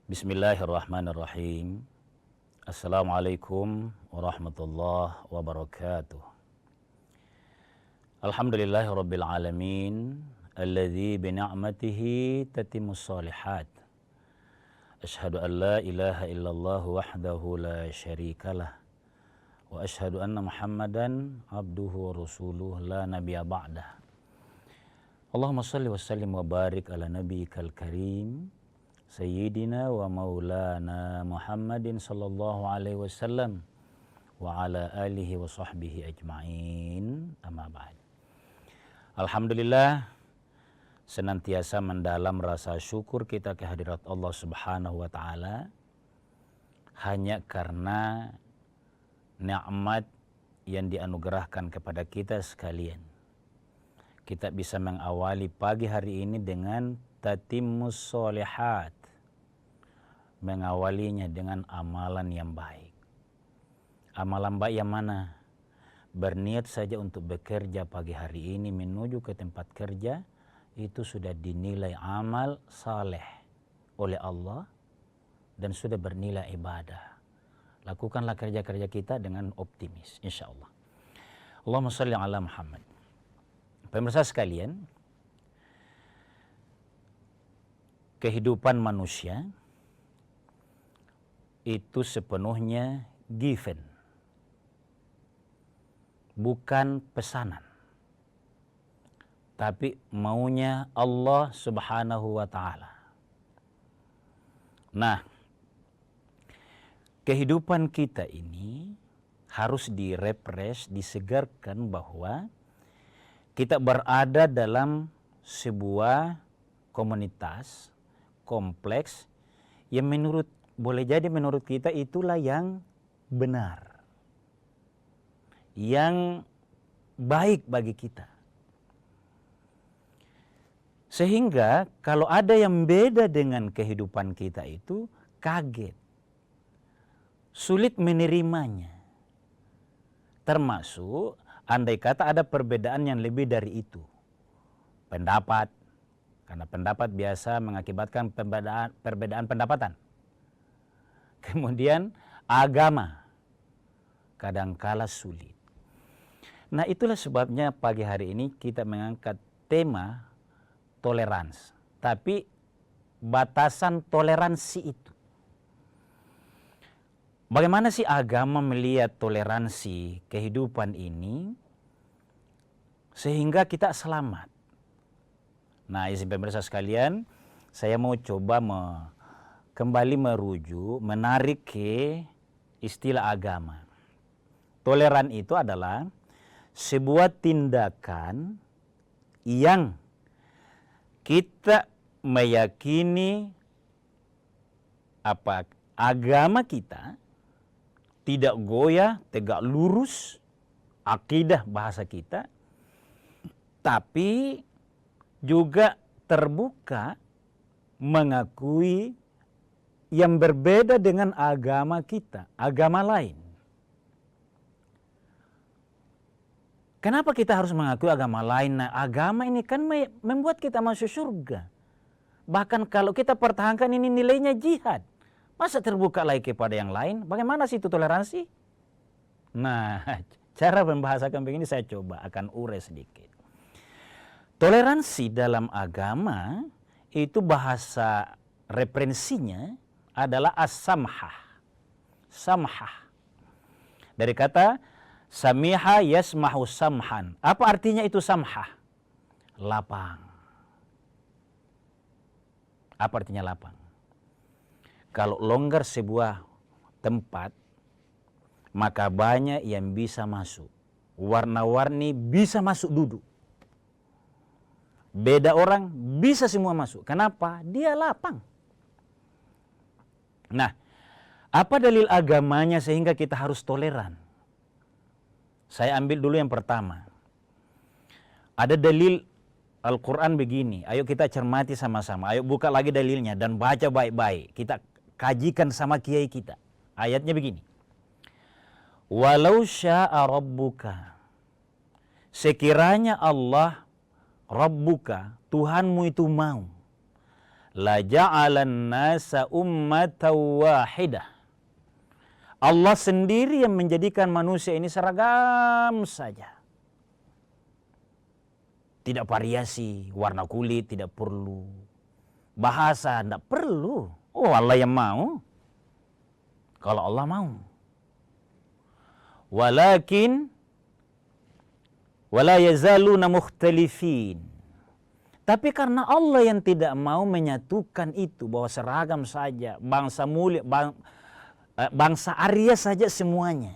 Bismillahirrahmanirrahim. Assalamualaikum warahmatullahi wabarakatuh. Alhamdulillahirabbil alamin alladzi bi ni'matihi tatimmus shalihat. Asyhadu an la ilaha illallah wahdahu la syarikalah wa asyhadu anna Muhammadan abduhu wa rasuluh la nabiyya ba'dah. Allahumma shalli wa sallim wa barik ala nabiyyikal karim Sayyidina wa maulana Muhammadin sallallahu alaihi wasallam wa ala alihi wa sahbihi ajma'in, amma ba'd. Alhamdulillah, senantiasa mendalam rasa syukur kita kehadirat Allah subhanahu wa ta'ala hanya karena nikmat yang dianugerahkan kepada kita sekalian. Kita bisa mengawali pagi hari ini dengan tatimmus sholihat, mengawalinya dengan amalan yang baik. Amalan baik yang mana? Berniat saja untuk bekerja pagi hari ini menuju ke tempat kerja, itu sudah dinilai amal saleh oleh Allah dan sudah bernilai ibadah. Lakukanlah kerja-kerja kita dengan optimis, insya Allah. Allahumma shalli ala Muhammad. Pemirsa sekalian, kehidupan manusia itu sepenuhnya given, bukan pesanan, tapi maunya Allah subhanahu wa ta'ala. Nah, kehidupan kita ini harus direfresh, disegarkan bahwa kita berada dalam sebuah komunitas, kompleks, yang boleh jadi menurut kita itulah yang benar, yang baik bagi kita. Sehingga kalau ada yang beda dengan kehidupan kita itu kaget, sulit menerimanya. Termasuk andai kata ada perbedaan yang lebih dari itu. Pendapat, karena pendapat biasa mengakibatkan perbedaan pendapatan. Kemudian agama, kadangkala sulit. Nah, itulah sebabnya pagi hari ini kita mengangkat tema toleransi. Tapi batasan toleransi itu. Bagaimana sih agama melihat toleransi kehidupan ini sehingga kita selamat? Nah, izin pemirsa sekalian, saya mau coba kembali menarik ke istilah agama. Toleran itu adalah sebuah tindakan yang kita meyakini agama kita tidak goyah, tegak lurus, akidah bahasa kita, tapi juga terbuka mengakui yang berbeda dengan agama kita, agama lain. Kenapa kita harus mengakui agama lain? Nah, agama ini kan membuat kita masuk surga. Bahkan kalau kita pertahankan ini nilainya jihad. Masa terbuka lagi kepada yang lain? Bagaimana sih itu toleransi? Nah, cara membahasakan begini saya coba akan urai sedikit. Toleransi dalam agama itu bahasa referensinya adalah as-samhah. Samhah. Dari kata samiha yasmahu samhan. Apa artinya itu samhah? Lapang. Apa artinya lapang? Kalau longgar sebuah tempat, maka banyak yang bisa masuk. Warna-warni bisa masuk duduk. Beda orang bisa semua masuk. Kenapa? Dia lapang. Nah, apa dalil agamanya sehingga kita harus toleran? Saya ambil dulu yang pertama. Ada dalil Al-Quran begini. Ayo kita cermati sama-sama. Ayo buka lagi dalilnya dan baca baik-baik. Kita kajikan sama kiai kita. Ayatnya begini. Walau sya'a rabbuka. Sekiranya Allah Rabbuka, Tuhanmu itu mau. la ja'alan nasa ummatan wahidah. Allah sendiri yang menjadikan manusia ini seragam saja. Tidak variasi, warna kulit tidak perlu. Bahasa tidak perlu. Oh, Allah yang mau. Kalau Allah mau. Walakin wala yazaluna mukhtalifin. Tapi karena Allah yang tidak mau menyatukan itu, bahwa seragam saja, bangsa mulia, bangsa Arya saja semuanya.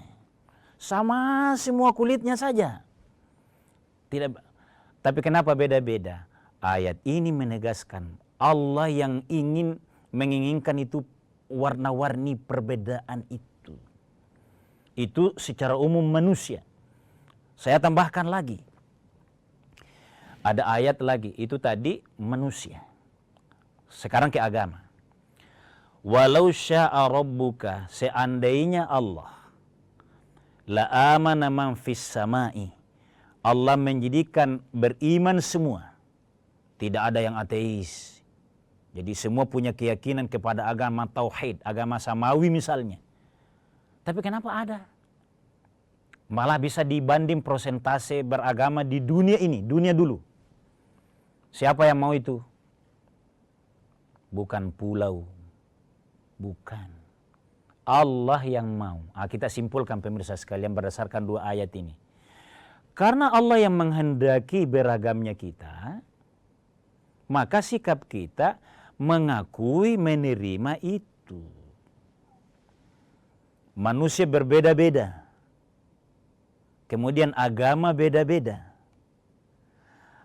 Sama semua kulitnya saja. Tidak. Tapi kenapa beda-beda? Ayat ini menegaskan Allah yang menginginkan itu warna-warni perbedaan itu. Itu secara umum manusia. Saya tambahkan lagi. Ada ayat lagi, itu tadi manusia. Sekarang ke agama. Walau sya'a rabbuka, seandainya Allah, la amana man fis samai, Allah menjadikan beriman semua. Tidak ada yang ateis. Jadi semua punya keyakinan kepada agama tauhid, agama samawi misalnya. Tapi kenapa ada? Malah bisa dibanding persentase beragama di dunia ini, dunia dulu. Siapa yang mau itu? Bukan pulau. Bukan. Allah yang mau. Kita simpulkan pemirsa sekalian berdasarkan dua ayat ini. Karena Allah yang menghendaki beragamnya kita, maka sikap kita mengakui menerima itu. Manusia berbeda-beda. Kemudian agama beda-beda.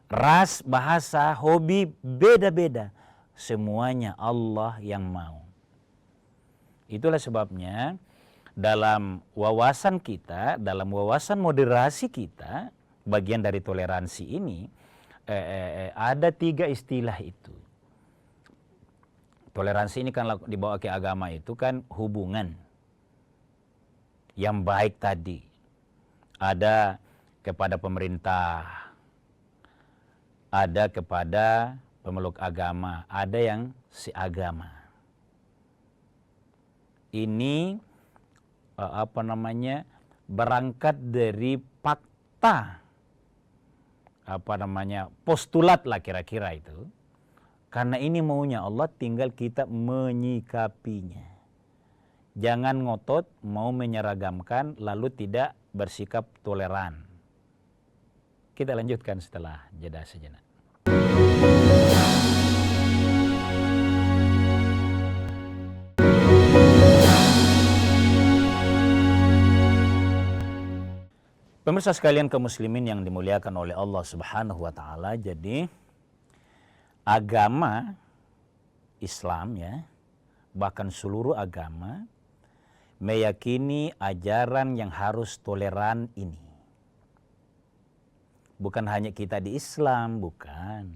Ras, bahasa, hobi beda-beda. Semuanya Allah yang mau. Itulah sebabnya dalam wawasan kita, dalam wawasan moderasi kita, bagian dari toleransi ini, ada 3 istilah itu. Toleransi ini kan dibawa ke agama itu kan hubungan yang baik tadi. Ada kepada pemerintah, ada kepada pemeluk agama, ada yang seagama. Ini berangkat dari fakta, postulat lah kira-kira itu. Karena ini maunya Allah, tinggal kita menyikapinya. Jangan ngotot mau menyeragamkan lalu tidak bersikap toleran. Kita lanjutkan setelah jeda sejenak. Pemirsa sekalian kaum muslimin yang dimuliakan oleh Allah Subhanahu wa taala, jadi agama Islam ya, bahkan seluruh agama meyakini ajaran yang harus toleran ini. Bukan hanya kita di Islam, bukan.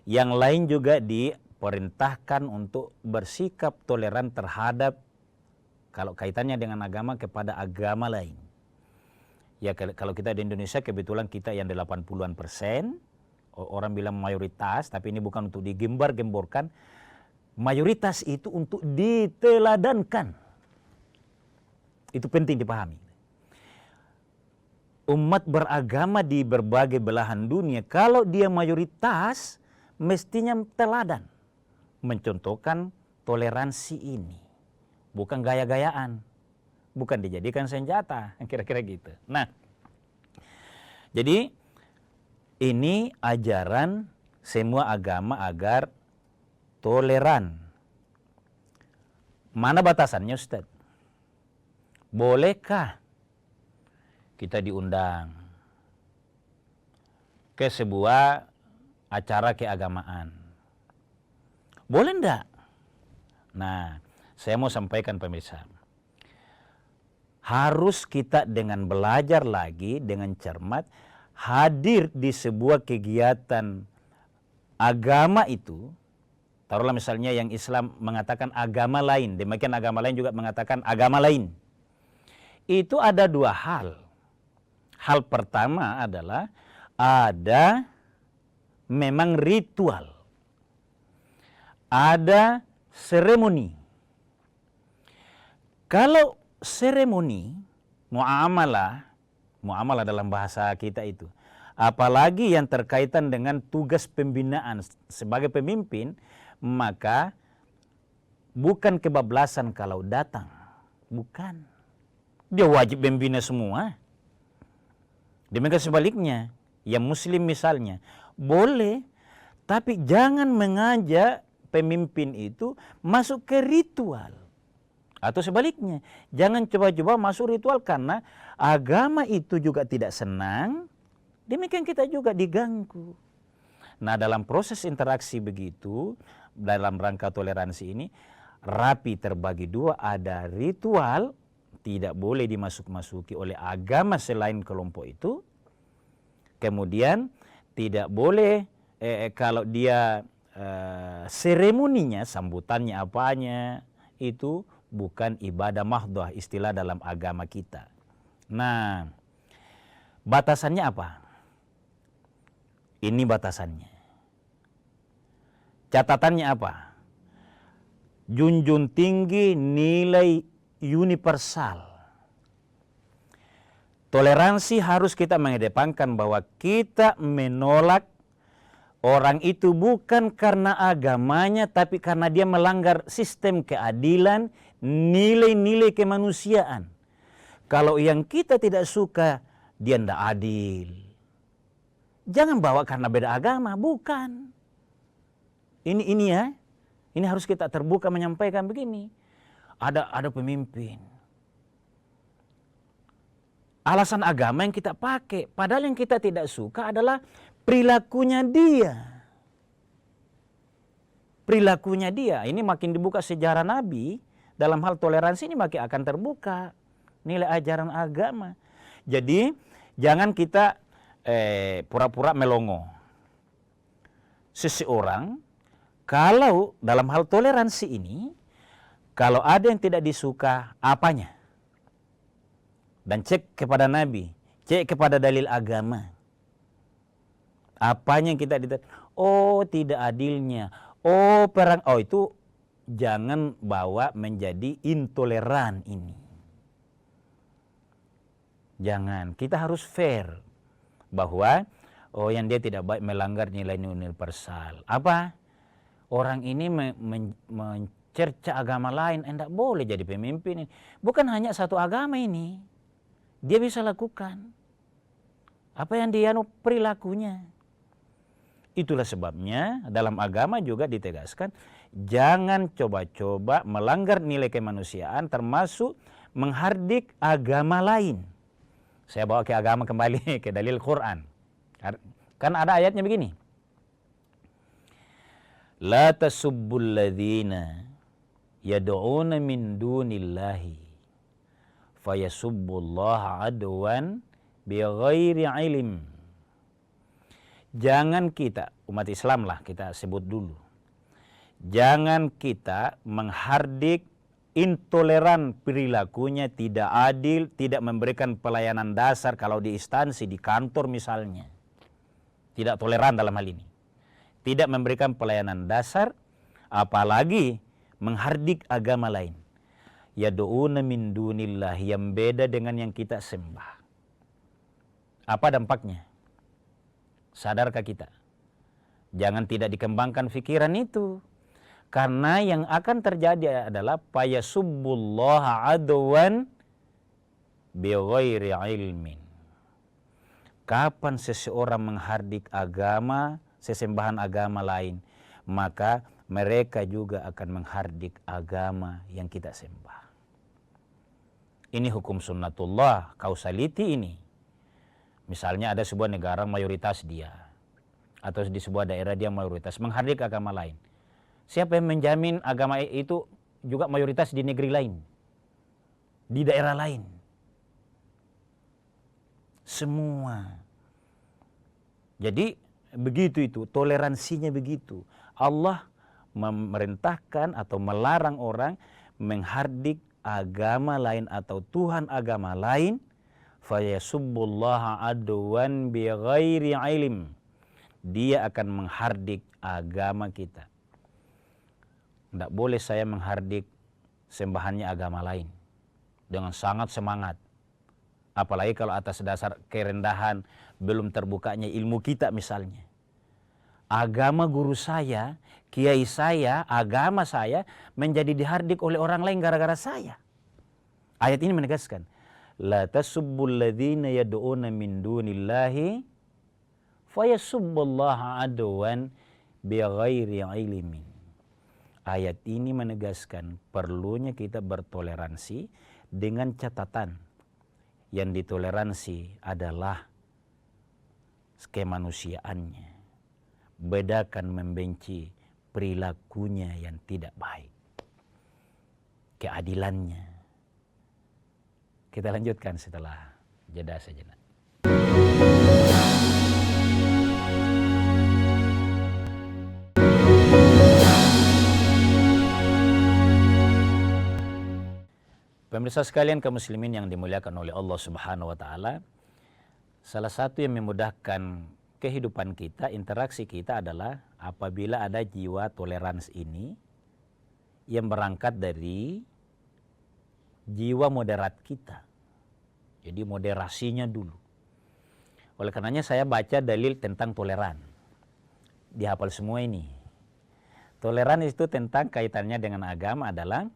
Yang lain juga diperintahkan untuk bersikap toleran terhadap, kalau kaitannya dengan agama, kepada agama lain. Ya kalau kita di Indonesia kebetulan kita yang 80-an%, orang bilang mayoritas, tapi ini bukan untuk digembar-gemborkan. Mayoritas itu untuk diteladankan. Itu penting dipahami. Umat beragama di berbagai belahan dunia, kalau dia mayoritas, mestinya teladan. Mencontohkan toleransi ini. Bukan gaya-gayaan. Bukan dijadikan senjata, kira-kira gitu. Nah, jadi ini ajaran semua agama agar toleran. Mana batasannya, Ustaz? Bolehkah kita diundang ke sebuah acara keagamaan? Boleh enggak? Nah, saya mau sampaikan pemirsa. Harus kita dengan belajar lagi, dengan cermat, hadir di sebuah kegiatan agama itu. Taruhlah misalnya yang Islam mengatakan agama lain, demikian agama lain juga mengatakan agama lain. Itu ada 2 hal. Hal pertama adalah ada memang ritual. ada seremoni. Kalau seremoni, muamalah dalam bahasa kita itu, apalagi yang terkaitan dengan tugas pembinaan sebagai pemimpin, maka bukan kebablasan kalau datang. Bukan. Dia wajib membina semua. Demikian sebaliknya, yang muslim misalnya, boleh, tapi jangan mengajak pemimpin itu masuk ke ritual. Atau sebaliknya, jangan coba-coba masuk ritual karena agama itu juga tidak senang, demikian kita juga diganggu. Nah, dalam proses interaksi begitu, dalam rangka toleransi ini, rapi terbagi dua, ada ritual, tidak boleh dimasuk-masuki oleh agama selain kelompok itu. Kemudian tidak boleh kalau dia seremoninya, sambutannya apanya, itu bukan ibadah mahdhah, istilah dalam agama kita. Nah, batasannya apa? Ini batasannya. Catatannya apa? Junjung tinggi nilai universal. Toleransi harus kita mengedepankan bahwa kita menolak orang itu bukan karena agamanya, tapi karena dia melanggar sistem keadilan, nilai-nilai kemanusiaan. Kalau yang kita tidak suka, dia tidak adil. Jangan bawa karena beda agama, bukan. Ini ya. Ini harus kita terbuka menyampaikan begini. Ada pemimpin. Alasan agama yang kita pakai. Padahal yang kita tidak suka adalah perilakunya dia. Perilakunya dia. Ini makin dibuka sejarah Nabi. Dalam hal toleransi ini makin akan terbuka. Nilai ajaran agama. Jadi jangan kita pura-pura melongo. Seseorang kalau dalam hal toleransi ini, kalau ada yang tidak disuka, apanya? Dan cek kepada Nabi, cek kepada dalil agama. Apanya yang kita diterima? Oh, tidak adilnya. Oh, perang. Oh, itu jangan bawa menjadi intoleran ini. Jangan. Kita harus fair. Bahwa, oh yang dia tidak baik melanggar nilai universal. Apa? Orang ini mencerca agama lain, tidak boleh jadi pemimpin. Bukan hanya satu agama ini. Dia bisa lakukan. Apa yang dia perilakunya. Itulah sebabnya dalam agama juga ditegaskan, jangan coba-coba melanggar nilai kemanusiaan termasuk menghardik agama lain. Saya bawa ke agama kembali, ke dalil Quran. Kan ada ayatnya begini. La tasubbul ladzina yad'una min dunillahi fayasubbullaha adwan bighairi ilm. Jangan kita, umat Islam lah kita sebut dulu. Jangan kita menghardik intoleran perilakunya, tidak adil, tidak memberikan pelayanan dasar kalau di instansi, di kantor misalnya. Tidak toleran dalam hal ini. Tidak memberikan pelayanan dasar, apalagi menghardik agama lain. Yad'una min dunillah, yang beda dengan yang kita sembah. Apa dampaknya? Sadarkah kita? Jangan tidak dikembangkan pikiran itu. Karena yang akan terjadi adalah fayasubbullaha adwan bighairi ilmin. Kapan seseorang menghardik agama, sesembahan agama lain, maka mereka juga akan menghardik agama yang kita sembah. Ini hukum sunnatullah, kausaliti ini. Misalnya ada sebuah negara mayoritas dia, atau di sebuah daerah dia mayoritas, menghardik agama lain. Siapa yang menjamin agama itu juga mayoritas di negeri lain, di daerah lain? Semua. Jadi begitu itu, toleransinya begitu. Allah memerintahkan atau melarang orang menghardik agama lain atau Tuhan agama lain. Fayasubbullaha adwan bighairi ilm. Dia akan menghardik agama kita. Tidak boleh saya menghardik sembahannya agama lain dengan sangat semangat. Apalagi kalau atas dasar kerendahan, belum terbukanya ilmu kita misalnya. Agama guru saya, kiai saya, agama saya menjadi dihardik oleh orang lain gara-gara saya. Ayat ini menegaskan, la tasubbul ladzina yad'una min dunillahi fayasubballaha adwan bighairi ilmin. Ayat ini menegaskan perlunya kita bertoleransi dengan catatan yang ditoleransi adalah kemanusiaannya. Bedakan membenci perilakunya yang tidak baik. Keadilannya. Kita lanjutkan setelah jeda sejenak. Pemirsa sekalian kaum muslimin yang dimuliakan oleh Allah Subhanahu wa taala, salah satu yang memudahkan kehidupan kita, interaksi kita adalah apabila ada jiwa toleransi ini yang berangkat dari jiwa moderat kita. Jadi moderasinya dulu. Oleh karenanya saya baca dalil tentang toleran. Dihafal semua ini. Toleran itu tentang kaitannya dengan agama adalah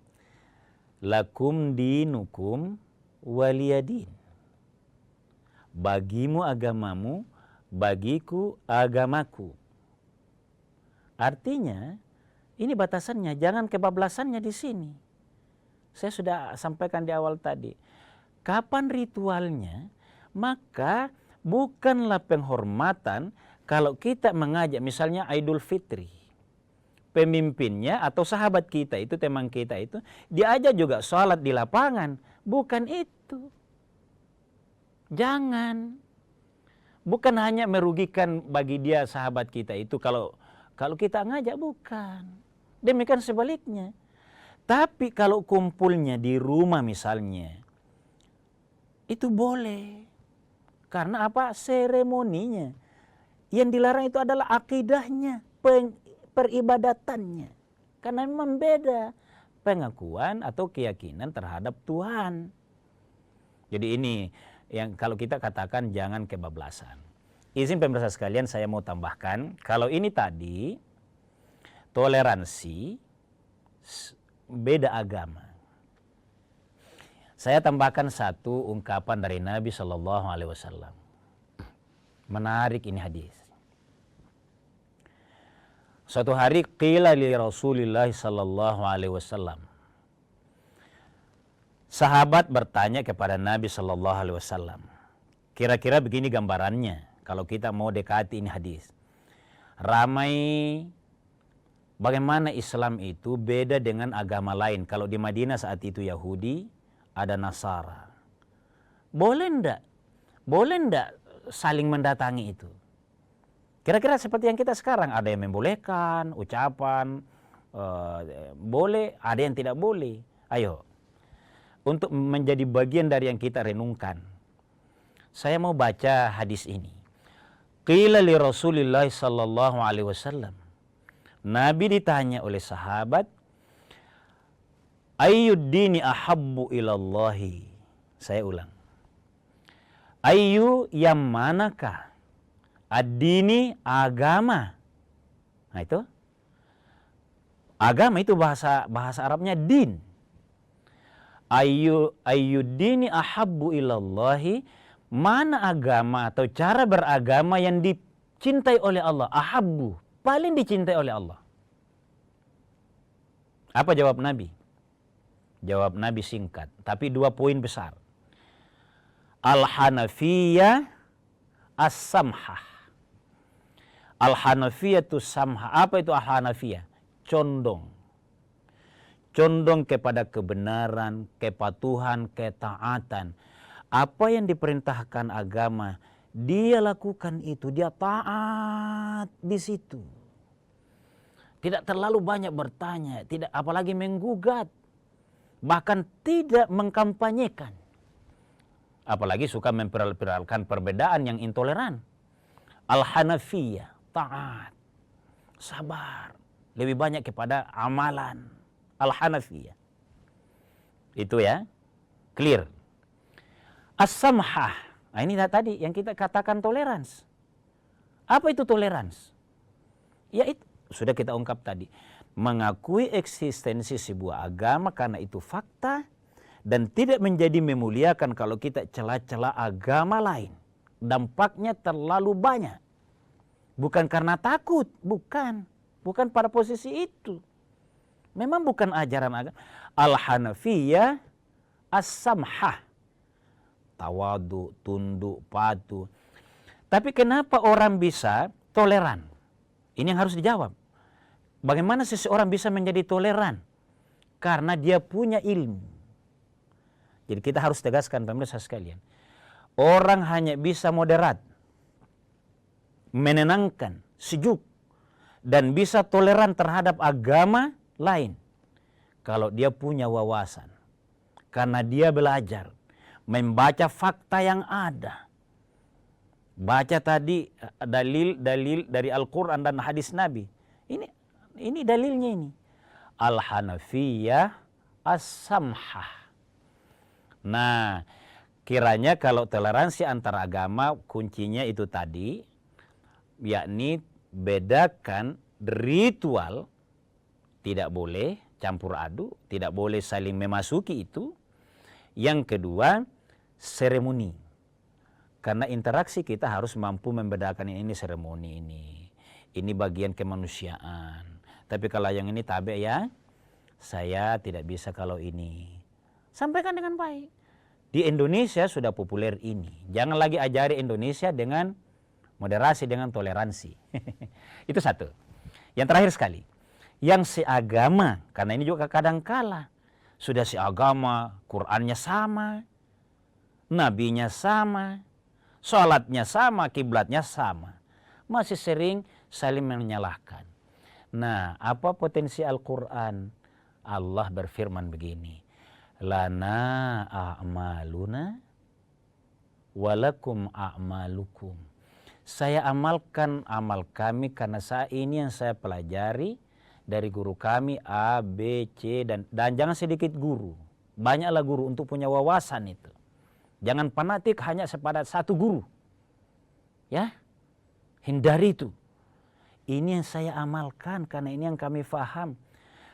lakum dinukum waliyadin. Bagimu agamamu, bagiku agamaku. Artinya, ini batasannya, jangan kebablasannya di sini. Saya sudah sampaikan di awal tadi. Kapan ritualnya? Maka bukanlah penghormatan kalau kita mengajak misalnya Idul Fitri. Pemimpinnya atau sahabat kita itu, teman kita itu, diajak juga sholat di lapangan. Bukan itu. Jangan. Bukan hanya merugikan bagi dia sahabat kita itu kalau kita ngajak, bukan. Demikian sebaliknya. Tapi kalau kumpulnya di rumah misalnya, itu boleh. Karena apa? Seremoninya. Yang dilarang itu adalah akidahnya, peribadatannya. Karena memang beda pengakuan atau keyakinan terhadap Tuhan. Jadi ini yang kalau kita katakan jangan kebablasan. Izin pemirsa sekalian saya mau tambahkan, kalau ini tadi toleransi beda agama. Saya tambahkan satu ungkapan dari Nabi SAW. Menarik ini hadis. Suatu hari qila li Rasulillah sallallahu alaihi wasallam. Sahabat bertanya kepada Nabi sallallahu alaihi wasallam. Kira-kira begini gambarannya kalau kita mau dekati ini hadis. Ramai bagaimana Islam itu beda dengan agama lain. Kalau di Madinah saat itu Yahudi, ada Nasara. Boleh ndak? Boleh ndak saling mendatangi itu? Kira-kira seperti yang kita sekarang, ada yang membolehkan, ucapan, boleh, ada yang tidak boleh. Ayo, untuk menjadi bagian dari yang kita renungkan, saya mau baca hadis ini. Qila li Rasulillah sallallahu alaihi wasallam. Nabi ditanya oleh sahabat, ayyud dini ahabbu ilallahi. Saya ulang. Ayyu yang manakah? Ad-dini agama. Nah itu. Agama itu bahasa Arabnya din. Ayyuddini ahabbu ilallahi. Mana agama atau cara beragama yang dicintai oleh Allah? Ahabbu. Paling dicintai oleh Allah. Apa jawab Nabi? Jawab Nabi singkat. Tapi 2 poin besar. Al-Hanafiyah as-samhah. Al-Hanafiyah itu samha. Apa itu Al-Hanafiyah? Condong. Condong kepada kebenaran, kepatuhan, ketaatan. Apa yang diperintahkan agama, dia lakukan itu. Dia taat di situ. Tidak terlalu banyak bertanya, tidak apalagi menggugat. Bahkan tidak mengkampanyekan. Apalagi suka memperalkan perbedaan yang intoleran. Al-Hanafiyah. Taat, sabar, lebih banyak kepada amalan. Al-Hanafiyah. Itu ya, clear. As-samhah. Nah, ini tadi yang kita katakan tolerans. Apa itu tolerans? Ya itu sudah kita ungkap tadi. Mengakui eksistensi sebuah agama karena itu fakta dan tidak menjadi memuliakan kalau kita celah-celah agama lain. Dampaknya terlalu banyak. Bukan karena takut, bukan. Bukan pada posisi itu. Memang bukan ajaran agama. Al-Hanafiyah as-samhah. Tawadu, tunduk, patuh. Tapi kenapa orang bisa toleran? Ini yang harus dijawab. Bagaimana seseorang bisa menjadi toleran? Karena dia punya ilmu. Jadi kita harus tegaskan pemirsa sekalian. Orang hanya bisa moderat, menenangkan, sejuk, dan bisa toleran terhadap agama lain. Kalau dia punya wawasan. Karena dia belajar. Membaca fakta yang ada. Baca tadi dalil-dalil dari Al-Quran dan hadis Nabi. Ini dalilnya ini. Al-Hanafiyah as-samhah. Nah, kiranya kalau toleransi antar agama kuncinya itu tadi, yakni bedakan ritual, tidak boleh campur aduk, tidak boleh saling memasuki itu. Yang kedua, seremoni. Karena interaksi kita harus mampu membedakan ini seremoni ini bagian kemanusiaan. Tapi kalau yang ini tabe ya, saya tidak bisa kalau ini. Sampaikan dengan baik. Di Indonesia sudah populer ini. Jangan lagi ajari Indonesia dengan moderasi, dengan toleransi. Itu satu. Yang terakhir sekali, yang seagama, karena ini juga kadang kala. Sudah seagama, Qur'annya sama, nabinya sama, sholatnya sama, kiblatnya sama. Masih sering saling menyalahkan. Nah, apa potensi Al-Quran? Allah berfirman begini. Lana a'maluna walakum a'malukum. Saya amalkan amal kami karena saat ini yang saya pelajari dari guru kami A, B, C, dan jangan sedikit guru. Banyaklah guru untuk punya wawasan itu. Jangan fanatik hanya pada satu guru. Ya, hindari itu. Ini yang saya amalkan karena ini yang kami faham.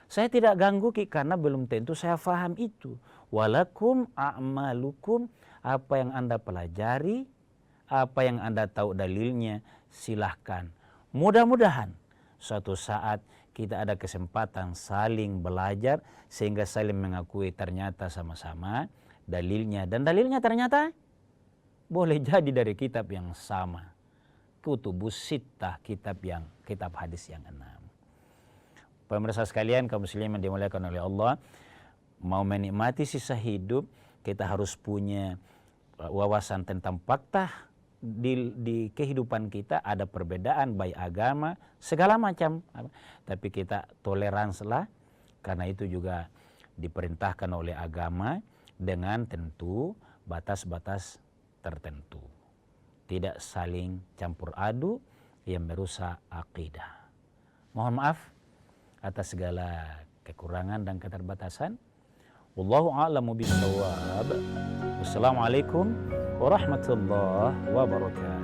Saya tidak ganggu karena belum tentu saya faham itu. Walakum a'malukum, apa yang Anda pelajari, apa yang Anda tahu dalilnya, silahkan. Mudah-mudahan suatu saat kita ada kesempatan saling belajar sehingga saling mengakui ternyata sama-sama dalilnya. Dan dalilnya ternyata boleh jadi dari kitab yang sama. Kutubus Sittah, kitab hadis yang 6. Pemirsa sekalian, kaum muslimin dimuliakan oleh Allah, mau menikmati sisa hidup, kita harus punya wawasan tentang fakta di kehidupan kita. Ada perbedaan baik agama, segala macam. Tapi kita toleransilah, karena itu juga diperintahkan oleh agama dengan tentu batas-batas tertentu. Tidak saling campur aduk yang merusak akidah. Mohon maaf atas segala kekurangan dan keterbatasan. Wallahu a'lamu bishawab. Wassalamualaikum warahmatullahi wabarakatuh.